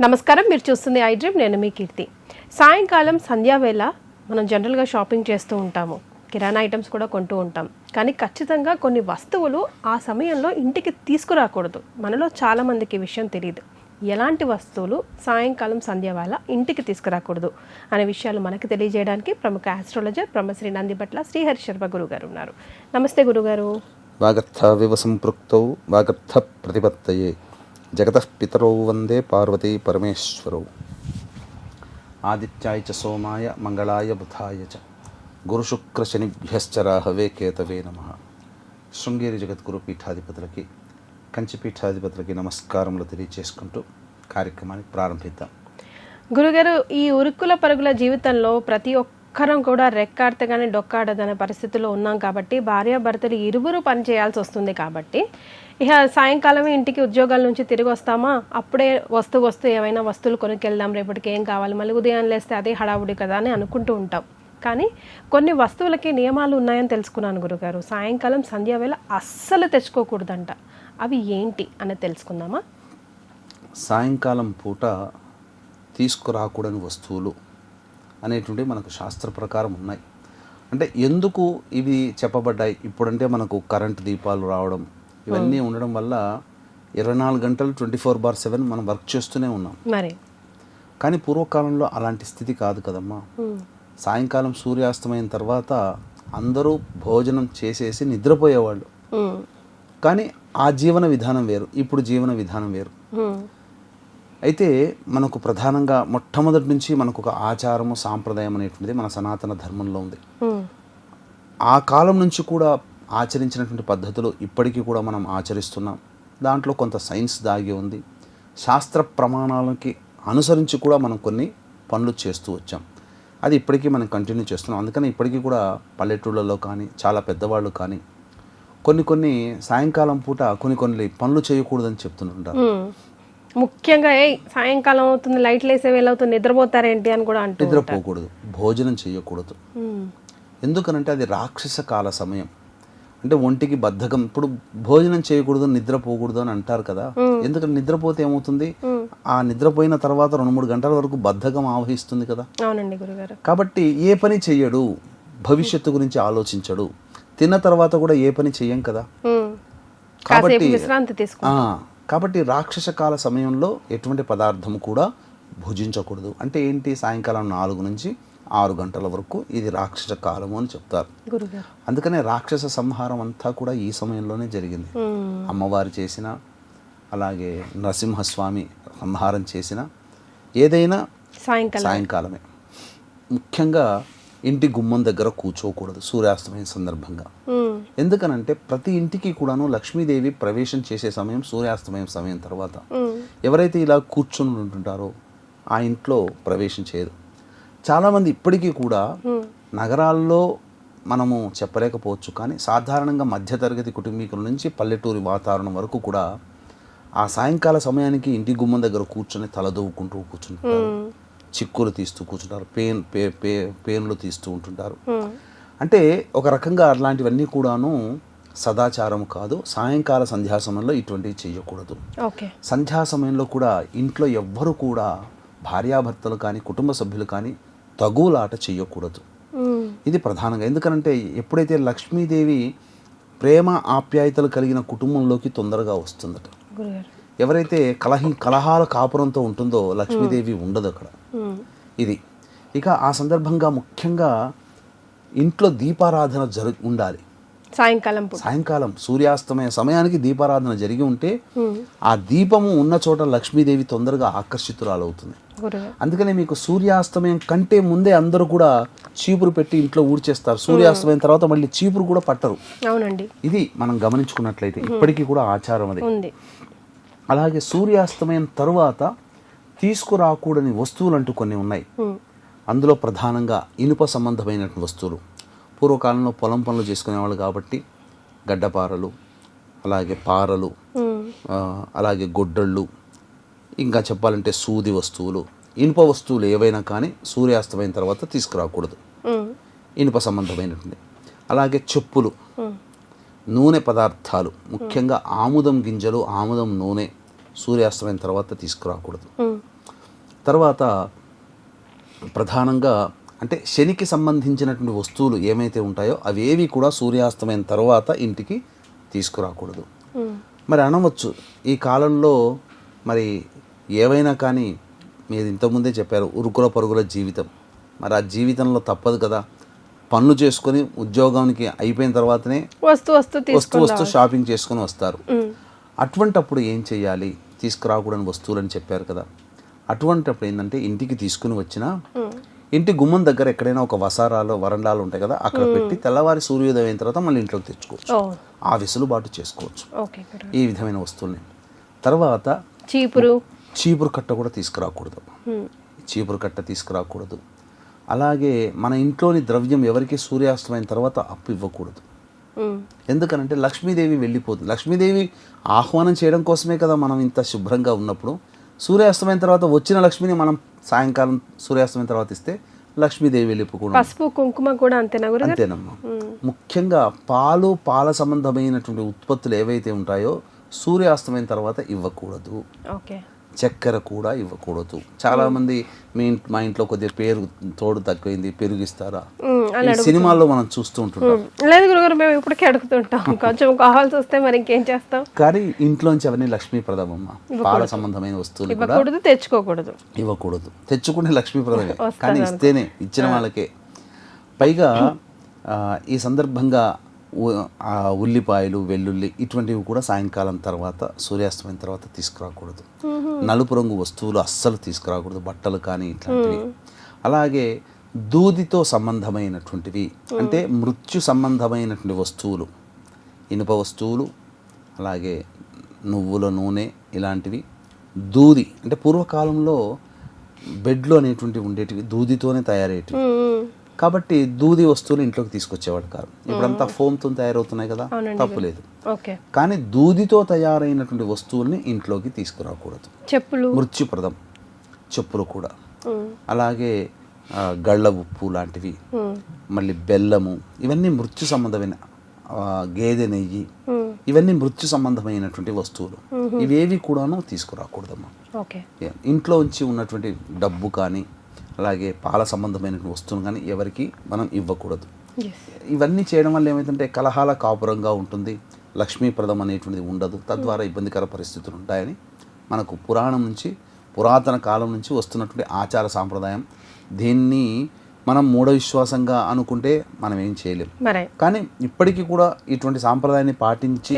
నమస్కారం, మీరు చూస్తుంది ఐ డ్రీమ్. నేను మీ కీర్తి. సాయంకాలం సంధ్యావేళ మనం జనరల్గా షాపింగ్ చేస్తూ ఉంటాము, కిరాణా ఐటమ్స్ కూడా కొంటూ ఉంటాం. కానీ ఖచ్చితంగా కొన్ని వస్తువులు ఆ సమయంలో ఇంటికి తీసుకురాకూడదు. మనలో చాలామందికి విషయం తెలియదు. ఎలాంటి వస్తువులు సాయంకాలం సంధ్యావేళ ఇంటికి తీసుకురాకూడదు అనే విషయాలు మనకు తెలియజేయడానికి ప్రముఖ ఆస్ట్రాలజర్ బ్రహ్మశ్రీ నందిబట్ల శ్రీహరి శర్మ గురుగారు ఉన్నారు. నమస్తే గురుగారు. వాగర్థ వివ సంపృక్తౌ వాగర్థ ప్రతిపత్తయే జగతః పితరౌ వందే పార్వతీ పరమేశ్వరౌ. ఆదిత్యాయ చ సోమాయ మంగళాయ బుధాయ చ గురుశుక్ర శనిభ్యశ్చ రాహవే కేతవే నమః. శృంగేరి జగద్గురు పీఠాధిపతులకి, కంచి పీఠాధిపతులకి నమస్కారములు తెలియచేసుకుంటూ కార్యక్రమాన్ని ప్రారంభిద్దాం. గురుగారు, ఈ ఉరుకుల పరుగుల జీవితంలో ప్రతి ఒక్కరం కూడా రెక్కాడితే కానీ డొక్కాడదనే పరిస్థితుల్లో ఉన్నాం కాబట్టి భార్యాభర్తలు ఇరువురు పని చేయాల్సి వస్తుంది. కాబట్టి ఇక సాయంకాలమే ఇంటికి ఉద్యోగాల నుంచి తిరిగి వస్తామా, అప్పుడే వస్తూ ఏమైనా వస్తువులు కొనుక్కెళ్దాం, రేపటికి ఏం కావాలి, మళ్ళీ ఉదయం లేస్తే అదే హడావుడి కదా అని అనుకుంటూ ఉంటాం. కానీ కొన్ని వస్తువులకి నియమాలు ఉన్నాయని తెలుసుకున్నాను గురుగారు. సాయంకాలం సంధ్యావేళ అస్సలు తెచ్చుకోకూడదంట. అవి ఏంటి అనేది తెలుసుకుందామా? సాయంకాలం పూట తీసుకురాకూడని వస్తువులు అనేటువంటివి మనకు శాస్త్ర ప్రకారం ఉన్నాయి. అంటే ఎందుకు ఇవి చెప్పబడ్డాయి? ఇప్పుడంటే మనకు కరెంటు దీపాలు రావడం, ఇవన్నీ ఉండడం వల్ల 24 గంటలు 24/7 మనం వర్క్ చేస్తూనే ఉన్నాం. మరి కానీ పూర్వకాలంలో అలాంటి స్థితి కాదు కదమ్మా. సాయంకాలం సూర్యాస్తమైన తర్వాత అందరూ భోజనం చేసేసి నిద్రపోయేవాళ్ళు. కానీ ఆ జీవన విధానం వేరు, ఇప్పుడు జీవన విధానం వేరు. అయితే మనకు ప్రధానంగా మొట్టమొదటి నుంచి మనకు ఒక ఆచారము, సాంప్రదాయం అనేటువంటిది మన సనాతన ధర్మంలో ఉంది. ఆ కాలం నుంచి కూడా ఆచరించినటువంటి పద్ధతులు ఇప్పటికీ కూడా మనం ఆచరిస్తున్నాం. దాంట్లో కొంత సైన్స్ దాగి ఉంది. శాస్త్ర ప్రమాణాలకి అనుసరించి కూడా మనం కొన్ని పనులు చేస్తూ వచ్చాం. అది ఇప్పటికీ మనం కంటిన్యూ చేస్తున్నాం. అందుకని ఇప్పటికీ కూడా పల్లెటూళ్ళలో కానీ చాలా పెద్దవాళ్ళు కానీ కొన్ని సాయంకాలం పూట కొన్ని పనులు చేయకూడదని చెప్తుంటారు. ముఖ్యంగా సాయంకాలం అవుతుంది, లైట్లు వేసే వేళ అవుతుంది, నిద్రపోతారేంటి అని కూడా అంటారు. నిద్రపోకూడదు, భోజనం చేయకూడదు. ఎందుకనంటే అది రాక్షస కాల సమయం. అంటే ఒంటికి బద్ధకం. ఇప్పుడు భోజనం చేయకూడదు, నిద్రపోకూడదు అని అంటారు కదా. ఎందుకంటే నిద్రపోతే ఏమవుతుంది, ఆ నిద్రపోయిన తర్వాత 2-3 గంటల వరకు బద్ధకం ఆవహిస్తుంది కదా. అవునండి గురుగారు. కాబట్టి ఏ పని చెయ్యడు, భవిష్యత్తు గురించి ఆలోచించడు. తిన్న తర్వాత కూడా ఏ పని చెయ్యం కదా. కాబట్టి రాక్షస కాల సమయంలో ఎటువంటి పదార్థం కూడా భుజించకూడదు. అంటే ఏంటి, సాయంకాలం 4 నుంచి 6 గంటల వరకు ఇది రాక్షస కాలము అని చెప్తారు. అందుకనే రాక్షస సంహారం అంతా కూడా ఈ సమయంలోనే జరిగింది. అమ్మవారు చేసిన, అలాగే నరసింహస్వామి సంహారం చేసిన ఏదైనా సాయంకాలమే. ముఖ్యంగా ఇంటి గుమ్మం దగ్గర కూర్చోకూడదు సూర్యాస్తమయం సందర్భంగా. ఎందుకనంటే ప్రతి ఇంటికి కూడాను లక్ష్మీదేవి ప్రవేశం చేసే సమయం సూర్యాస్తమయం సమయం తర్వాత. ఎవరైతే ఇలా కూర్చొని ఉంటుంటారో ఆ ఇంట్లో ప్రవేశం చేయదు. చాలామంది ఇప్పటికీ కూడా నగరాల్లో మనము చెప్పలేకపోవచ్చు, కానీ సాధారణంగా మధ్యతరగతి కుటుంబీకుల నుంచి పల్లెటూరి వాతావరణం వరకు కూడా ఆ సాయంకాల సమయానికి ఇంటి గుమ్మం దగ్గర కూర్చొని తలదూవుకుంటూ కూర్చుంటారు, చిక్కులు తీస్తూ కూర్చుంటారు, పేనులు తీస్తూ ఉంటుంటారు. అంటే ఒక రకంగా అలాంటివన్నీ కూడాను సదాచారం కాదు. సాయంకాల సంధ్యా సమయంలో ఇటువంటివి చేయకూడదు. సంధ్యా సమయంలో కూడా ఇంట్లో ఎవ్వరు కూడా భార్యాభర్తలు కానీ కుటుంబ సభ్యులు కానీ తగులాట చేయకూడదు. ఇది ప్రధానంగా. ఎందుకనంటే ఎప్పుడైతే లక్ష్మీదేవి ప్రేమ ఆప్యాయతలు కలిగిన కుటుంబంలోకి తొందరగా వస్తుందట. ఎవరైతే కలహాల కాపురంతో ఉంటుందో లక్ష్మీదేవి ఉండదు అక్కడ. ఇది ఇక ఆ సందర్భంగా ముఖ్యంగా ఇంట్లో దీపారాధన ఉండాలి. సాయంకాలం సూర్యాస్తమయ సమయానికి దీపారాధన జరిగి ఉంటే ఆ దీపము ఉన్న చోట లక్ష్మీదేవి తొందరగా ఆకర్షితురాలవుతుంది. అందుకనే మీకు సూర్యాస్తమయం కంటే ముందే అందరూ కూడా చీపురు పెట్టి ఇంట్లో ఊడ్చేస్తారు. సూర్యాస్తమయం తర్వాత మళ్ళీ చీపురు కూడా పట్టరు. ఇది మనం గమనించుకున్నట్లయితే ఇప్పటికీ కూడా ఆచారం అది. అలాగే సూర్యాస్తమయం తరువాత తీసుకురాకూడని వస్తువులు అంటూ కొన్ని ఉన్నాయి. అందులో ప్రధానంగా ఇనుప సంబంధమైనటువంటి వస్తువులు. పూర్వకాలంలో పొలం పనులు చేసుకునేవాళ్ళు కాబట్టి గడ్డపారలు, అలాగే పారలు, అలాగే గొడ్డళ్ళు, ఇంకా చెప్పాలంటే సూది వస్తువులు, ఇనుప వస్తువులు ఏవైనా కానీ సూర్యాస్తమైన తర్వాత తీసుకురాకూడదు, ఇనుప సంబంధమైనటువంటి. అలాగే చెప్పులు, నూనె పదార్థాలు, ముఖ్యంగా ఆముదం గింజలు, ఆముదం నూనె సూర్యాస్తమైన తర్వాత తీసుకురాకూడదు. తర్వాత ప్రధానంగా అంటే శనికి సంబంధించినటువంటి వస్తువులు ఏమైతే ఉంటాయో అవి ఏవి కూడా సూర్యాస్తమైన తర్వాత ఇంటికి తీసుకురాకూడదు. మరి అనవచ్చు ఈ కాలంలో మరి ఏవైనా కానీ మీరు ఇంతకుముందే చెప్పారు ఉరుకుల పరుగుల జీవితం, మరి ఆ జీవితంలో తప్పదు కదా, పనులు చేసుకొని ఉద్యోగానికి అయిపోయిన తర్వాతనే వస్తూ షాపింగ్ చేసుకొని వస్తారు. అటువంటప్పుడు ఏం చేయాలి, తీసుకురాకూడని వస్తువులని చెప్పారు కదా. అటువంటప్పుడు ఏంటంటే ఇంటికి తీసుకుని వచ్చినా ఇంటి గుమ్మం దగ్గర ఎక్కడైనా ఒక వరండాలు ఉంటాయి కదా, అక్కడ పెట్టి తెల్లవారి సూర్యోదయం అయిన తర్వాత మళ్ళీ ఇంట్లోకి తెచ్చుకోవచ్చు. ఆ వెసులుబాటు చేసుకోవచ్చు ఈ విధమైన వస్తువుల్ని. తర్వాత చీపురు కట్ట కూడా తీసుకురాకూడదు. చీపురు కట్ట తీసుకురాకూడదు. అలాగే మన ఇంట్లోని ద్రవ్యం ఎవరికి సూర్యాస్తమైన తర్వాత అప్పు ఇవ్వకూడదు. ఎందుకనంటే లక్ష్మీదేవి వెళ్ళిపోతుంది. లక్ష్మీదేవి ఆహ్వానం చేయడం కోసమే కదా మనం ఇంత శుభ్రంగా ఉన్నప్పుడు. సూర్యాస్తమైన తర్వాత వచ్చిన లక్ష్మిని మనం సాయంకాలం సూర్యాస్తమైన తర్వాత ఇస్తే లక్ష్మీదేవి వెళ్ళిపోకూడదు. పసుపు కుంకుమ కూడా అంతేనమ్మా. ముఖ్యంగా పాల సంబంధమైనటువంటి ఉత్పత్తులు ఏవైతే ఉంటాయో సూర్యాస్తమైన తర్వాత ఇవ్వకూడదు. చక్కెర కూడా ఇవ్వకూడదు. చాలా మంది మా ఇంట్లో కొద్దిగా పేరు తోడు తక్కువైంది పెరుగిస్తారా, సినిమాల్లో మనం చూస్తూ ఉంటుంటాం. లేదు గురుగారు, మేము ఇప్పటికే అడుగుతుంటాం, కొంచెం కావాల్సి వస్తే మరి ఇంకేం చేస్తాం. కానీ ఇంట్లోంచి అవన్నీ లక్ష్మీప్రదమమ్మ. పాల సంబంధమైన వస్తువులు ఇవ్వకూడదు. తెచ్చుకునే లక్ష్మీప్రదమే, కానీ ఇస్తేనే ఇచ్చిన వాళ్ళకే. పైగా ఈ సందర్భంగా ఉల్లిపాయలు, వెల్లుల్లి ఇటువంటివి కూడా సాయంకాలం తర్వాత సూర్యాస్తమైన తర్వాత తీసుకురాకూడదు. నలుపు రంగు వస్తువులు అస్సలు తీసుకురాకూడదు, బట్టలు కానీ ఇట్లాంటివి. అలాగే దూదితో సంబంధమైనటువంటివి అంటే మృత్యు సంబంధమైనటువంటి వస్తువులు, ఇనుప వస్తువులు, అలాగే నువ్వుల నూనె ఇలాంటివి. దూది అంటే పూర్వకాలంలో బెడ్లు అనేటువంటివి ఉండేటివి దూదితోనే తయారయ్యేటివి. కాబట్టి దూది వస్తువులు ఇంట్లోకి తీసుకొచ్చేవాడు కాదు. ఇప్పుడంతా ఫోమ్తో తయారవుతున్నాయి కదా, తప్పులేదు. కానీ దూదితో తయారైనటువంటి వస్తువుల్ని ఇంట్లోకి తీసుకురాకూడదు. మృత్యుప్రదం. చెప్పులు కూడా. అలాగే గళ్ళ ఉప్పు లాంటివి, మళ్ళీ బెల్లము, ఇవన్నీ మృత్యు సంబంధమైన, గేదె నెయ్యి, ఇవన్నీ మృత్యు సంబంధమైనటువంటి వస్తువులు. ఇవేవి కూడాను తీసుకురాకూడదమ్మా. ఇంట్లో ఉంచి ఉన్నటువంటి డబ్బు కానీ అలాగే పాల సంబంధమైనటువంటి వస్తువులు కానీ ఎవరికి మనం ఇవ్వకూడదు. ఇవన్నీ చేయడం వల్ల ఏమైందంటే కలహాల కాపురంగా ఉంటుంది, లక్ష్మీప్రదం అనేటువంటిది ఉండదు, తద్వారా ఇబ్బందికర పరిస్థితులు ఉంటాయని మనకు పురాతన కాలం నుంచి వస్తున్నటువంటి ఆచార సాంప్రదాయం. దీన్ని మనం మూఢ విశ్వాసంగా అనుకుంటే మనం ఏం చేయలేం. కానీ ఇప్పటికీ కూడా ఇటువంటి సాంప్రదాయాన్ని పాటించి